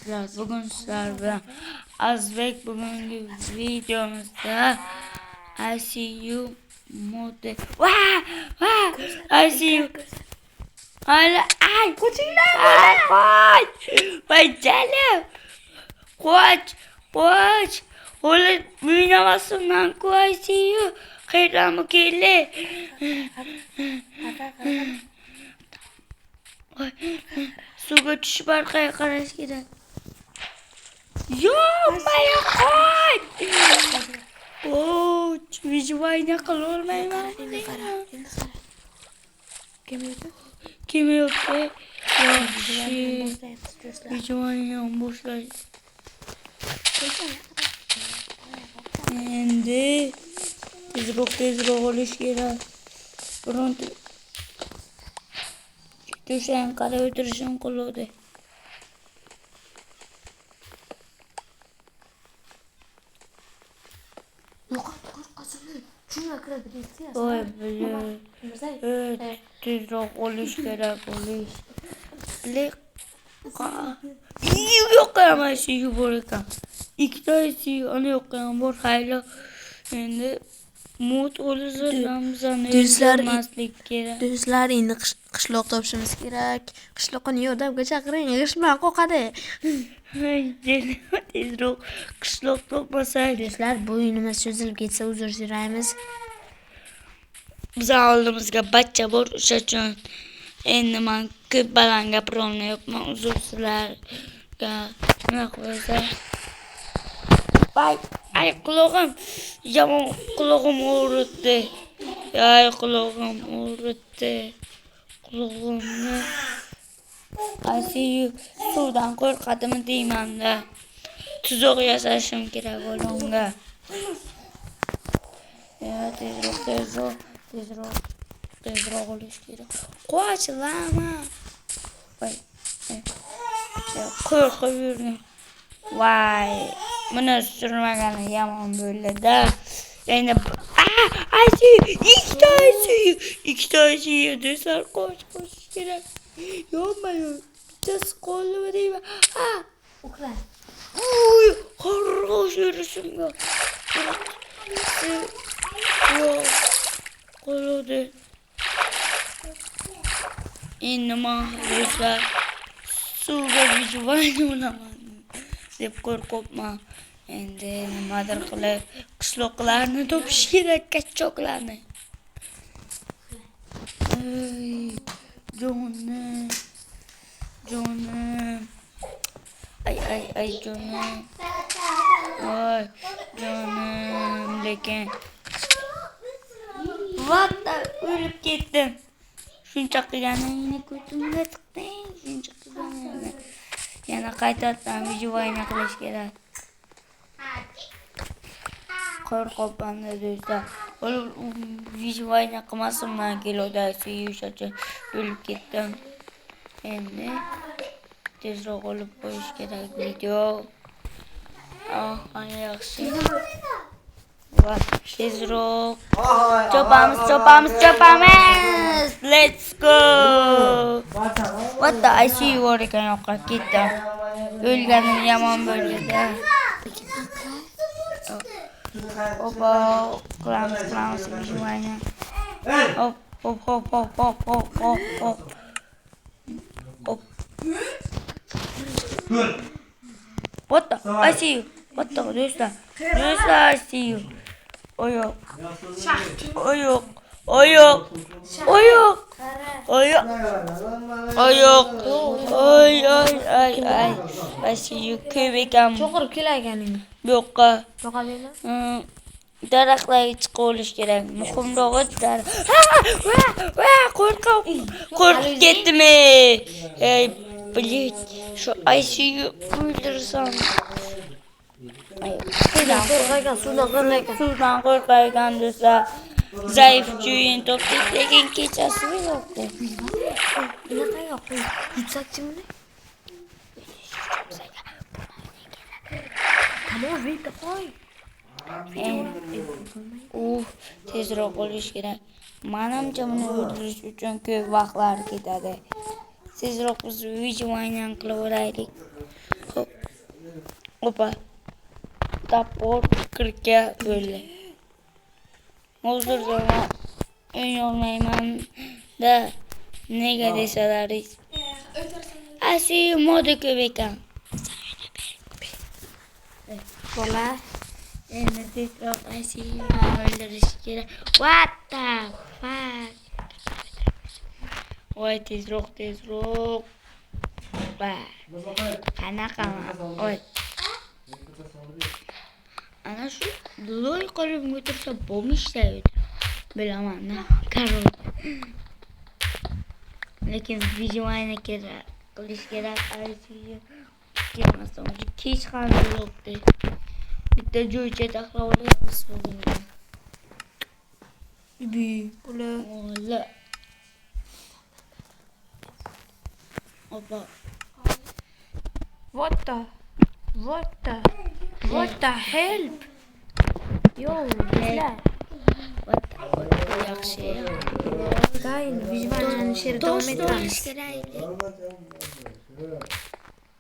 arkadaşlar, bugün sizlerle Azbek bugünkü videomuzda ICU mode ICU hala ay koç vay canım koç ola büyünemezsin lan ICU kıyramı kirli suga tushib orqaga qarash kerak. Yo, koy. Oh, vijvayna qilolmayman. Kim yo'q? Yaxshi. Vijvayna boshlaydi. Endi tezroq olish kerak. Bironta Düşen kara ötürüşün kuluğdu. Yok kasını. Şuna kırabilirsin ya. Oy böyle. Evet. Tezroq olish kerak olish. Yo'q ama shu bor ekan. Ikkita onu yo'q ham bor haylo. Endi mut o'lizlarimizni o'ldirmaslik kerak. Do'stlar, endi qishloq topishimiz kerak. Qishloqqa yordamga chaqiring, g'ishman qoqadi. Tezroq qishloq topmasak. Do'stlar, bu o'yinimiz cho'zilib ketsa uzr so'raymiz. Bizni oldimizga bachcha bor, o'sha uchun endi men ko'p baland gapirolmayapman. Uzr sizlarga. Nima qilsam? Ay qulog'im, yomon qulog'im og'ritdi. Ay qulog'im og'ritdi. Qulog'imni Asiyu suvdan qo'rqadimi deyman-da. Tuzoq yasashim kerak o'g'limga. Tezroq olish kerak. Qo'ch lama. Voy. Qo'rqib yurdim. Voy. Buni surmagani yomon bo'ldi-da. Endi ikkita Asiyu do'stlar qo'ch kerak. Yo'q-yo'q. Bittasi qo'limi deyman. Uxla. Uy, qarg'ish yurishimga. Yo'q. Qoladi. Endi men do'stlar suvga vijvayna olaman deb qo'rqibman. Endi nimadir qilib qishloqlarni topish kerak, kachoqlarni. Ey, jonim. Ay jonim. Ay jonim lekin vatta o'lib ketdim. Shuncha qilganingni ko'zimga tiqding. Shuncha qilganingni. Yana qaytadan vijvayna qilish kerak. Qo'rqoqman do'stlar. Vijvayna qilmasimdan keloda suyushcha o'lib ketdim. Endi tezroq olib qo'yish kerak video. Ana yaxshi. Va tezroq chopamiz. Let's go. What the I see you ekan yoqqa ketdim. O'lganim yomon bo'ldi-da. Opa, qilamiz vijvayna. Hop. What the? I see you. What the? Do'stlar, I see you. Oyoq. Ay. I see you. Ko'p ekan. Cho'qirib kelaganing. Yo'qqa. Yo'qadingmi? Daraxtlarga chiqib olish kerak. Muhimrog'i qo'rqib ketdim. Ey, blin. Shu ICU o'ldirsam. Suvdan qo'rqaygan do'stlar. Zaif jo'yin topdik, lekin kechasi yo'qdi. Bunaqa yo'q. Yutsakchimi? Tamam, video qo'y. Tezroq bo'lish kerak. Menimcha buni o'ldirish uchun ko'p vaqtlar ketadi. Tezroq biz vijvayna qilaveraylik. Xo'p. Opa. Tapor 40'a böyle. Hozir zaman o'ynolmayman da nega desalaringiz. Asli moda ko'p ekan. Bola. Endi tezroq Asiyni o'ldirish kerak. What the fuck? Voy tezroq. Va. Qanaqa? Voy. Ana shu loy qilib o'tirsa bo'lmishlaydi. Bilaman-da. Qaror. Lekin videoni kerak qilish kerak. Asiy kelmasam hech qanday yo'qdi. Bitta joycha taxlab olyapmiz bugun. Ola. Opa. What the help? Yo, bizlar. Yaxshi. Gayn, vijvanani she'r davom ettiramiz.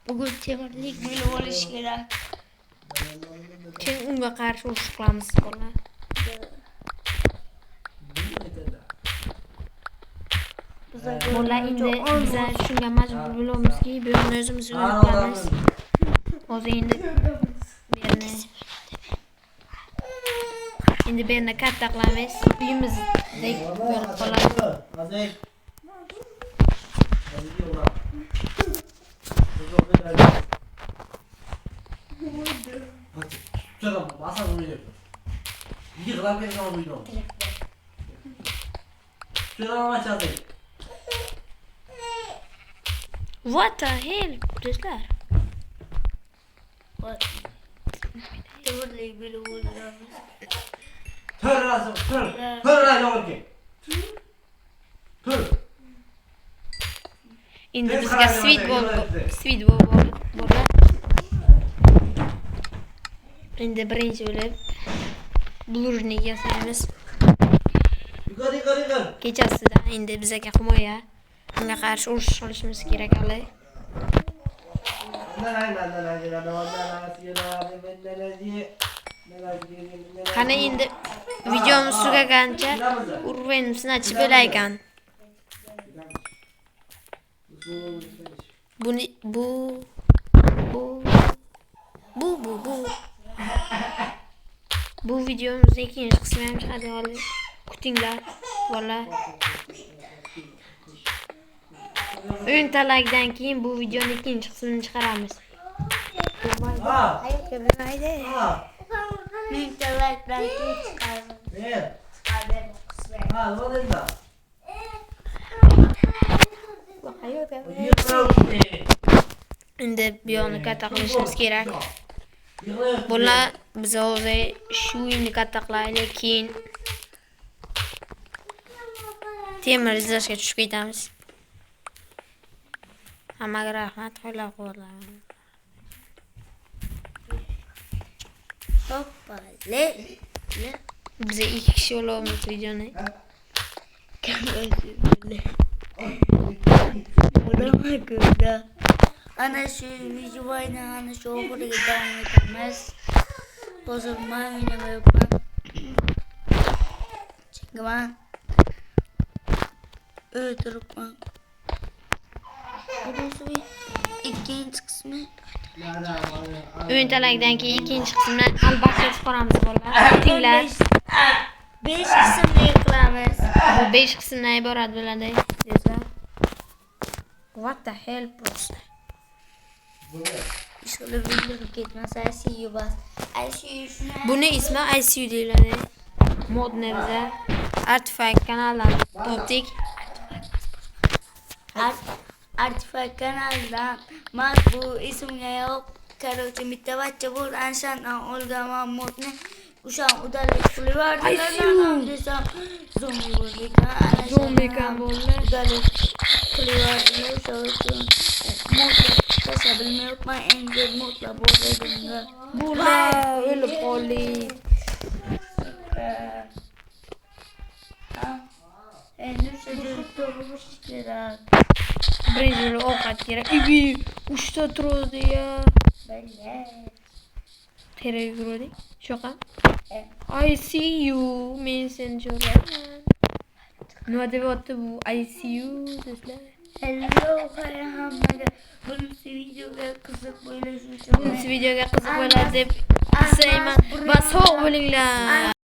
Bugun temirlik bo'lib olish kerak. Keyin unga qarshi urush qilamiz bola. Bola endi bizlar shunga majbur bo'lamizki, bu yerni o'zimiz yo'qamiz. Hozir endi bu yerni katta qilamiz. Uyimizdek bo'lib qoladi. 저런 마사 보이네. 이게 그렇게 나와 보이노. 저런 마차세. What the hell? Bizlar. Temirlik bo'lib olamiz. 털어라 저렇게. 털. Endi bizga sweet bo'ldi. Endi birinchi bo'lib blurnik yasaymiz. 이거. Kechasida endi bizga himoya. Unga qarshi urush qilishimiz kerak hali. Qani endi videomiz tugagancha urvenimiz sinachib bo'laykan. Bu. Bu videomizning ikkinchi qismi ham chiqadi hali. Kutinglar, bola. O'yintalakdan keyin bu videoning ikkinchi qismini chiqaramiz. O'yintalakdan keyin chiqaramiz. Endi bu yoqni katta qilishimiz kerak. Bular biz hozir shu uyni katta qilaylik, keyin temir izlashga tushib ketamiz. Hammaga rahmat, qo'llab-quvvatlang. Hoppale. Biz 2 kishi olyapmiz videoni. Ana shu videoni ana shu oxiriga davom etamiz. Hozir men o'ynamayapman. Chunki o'tiribman. Bu ikkinchi qismi. O'yintalakdan keyin ikkinchi qismini albatta chiqaramiz bolalar. Tinglar. 5 qismli qilamiz. Bu 5 qismdan iborat bo'ladi. Desa. What the hell bros? Şöyle videoyu ketmasa ICU bas. ICU shuni. Buni ismi ICU deyiladi. Modni biza Artifact kanaldan topdik. Artifact kanaldan men bu ismga yo'q. Короче, bitta bachcha bor, anshandan olgan modni o'shan udalik qilib yubordilar desam, zombi bo'ldi. Udalik qilib yubordilar, o'sha uchun modlar tasha bilmayapman, endi modlar bor edimda. Bular o'lib qoldi. Endi o'sha joyda turish kerak. Birinchi ovqat kerak. Ibi, 3 ta turadi ya. Böyle. Tereye yugurdik. Şoqa. Evet. I see you. Men seni jo'rayman. Nima deyapti bu? I see you do'stlar. Hello hammaga. Bunisi videoga qiziq bo'lishi uchun. Bunisi videoga qiziq bo'ladi deb istayman. Va sog' bo'linglar.